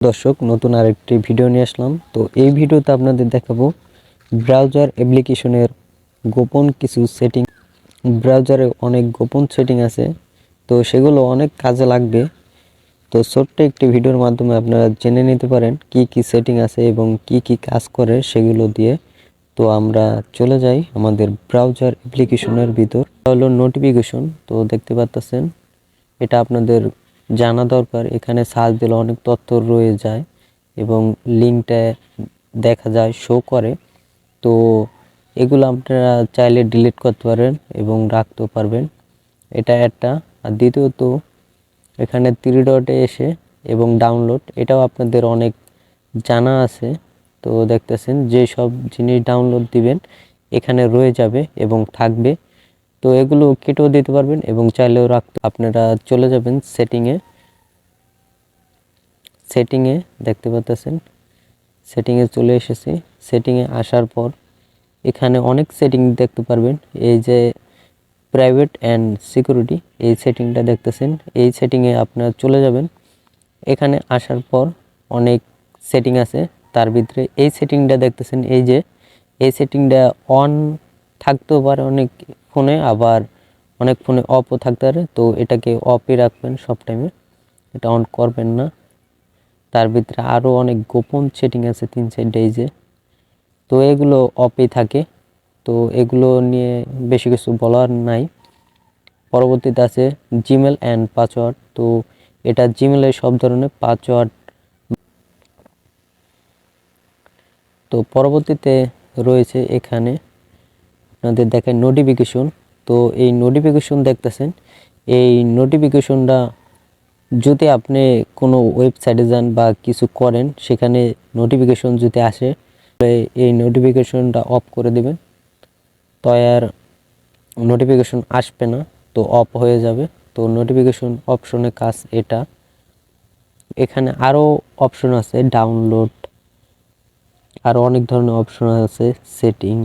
দর্শক নতুন আরেকটি ভিডিও নিয়ে আসলাম। তো এই ভিডিওতে আপনাদের দেখাবো ব্রাউজার অ্যাপ্লিকেশনের গোপন কিছু সেটিং। ব্রাউজারে অনেক গোপন সেটিং আছে, তো সেগুলো অনেক কাজে লাগবে। তো ছোট্ট একটি ভিডিওর মাধ্যমে আপনারা জেনে নিতে পারেন কি কি সেটিং আছে এবং কি কি কাজ করে সেগুলো দিয়ে। তো আমরা চলে যাই আমাদের ব্রাউজার অ্যাপ্লিকেশনের ভিতর। হলো নোটিফিকেশন। তো দেখতে পাচ্ছেন, এটা আপনাদের জানা দরকার। এখানে সার্চ দিলে অনেক তথ্য রয়ে যায় এবং লিঙ্কটা দেখা যায়, শো করে। তো এগুলো আপনারা চাইলে ডিলিট করতে পারেন এবং রাখতেও পারবেন। এটা একটা। আর দ্বিতীয়ত, এখানে 3 ডটে এসে এবং ডাউনলোড, এটাও আপনাদের অনেক জানা আছে। তো দেখতেছেন যে সব জিনিস ডাউনলোড দিবেন এখানে রয়ে যাবে এবং থাকবে। তো এগুলো কেটেও দিতে পারবেন এবং চাইলেও রাখতে। আপনারা চলে যাবেন সেটিংয়ে দেখতে পাচ্ছেন, সেটিংয়ে চলে এসেছি। সেটিংয়ে আসার পর এখানে অনেক সেটিং দেখতে পারবেন। এই যে প্রাইভেট অ্যান্ড সিকিউরিটি, এই সেটিংটা দেখতেছেন। এই সেটিংয়ে আপনারা চলে যাবেন। এখানে আসার পর অনেক সেটিং আছে, তার ভিতরে এই সেটিংটা দেখতেছেন। এই সেটিংটা অন থাকতেও পারে অনেক ফোনে, আবার অনেক ফোনে অফও থাকতে পারে। তো এটাকে অফই রাখবেন সব টাইমে, এটা অন করবেন না। তার ভিতরে আরও অনেক গোপন সেটিং আছে 3-4 তো এগুলো অফই থাকে। তো এগুলো নিয়ে বেশি কিছু বলার নাই। পরবর্তীতে আছে জিমেল অ্যান্ড পাসওয়ার্ড। তো এটা জিমেলের সব ধরনের পাসওয়ার্ড। তো পরবর্তীতে রয়েছে এখানে আপনাদের দেখেন নোটিফিকেশন। তো এই নোটিফিকেশন দেখতেছেন, এই নোটিফিকেশনটা যদি আপনি কোনো ওয়েবসাইটে যান বা কিছু করেন, সেখানে নোটিফিকেশন যদি আসে, এই নোটিফিকেশনটা অফ করে দিবেন। তো আর নোটিফিকেশন আসবে না, তো অফ হয়ে যাবে। তো নোটিফিকেশন অপশনের কাজ এটা। এখানে আরও অপশন আছে, ডাউনলোড, আরও অনেক ধরনের অপশন আছে, সেটিং,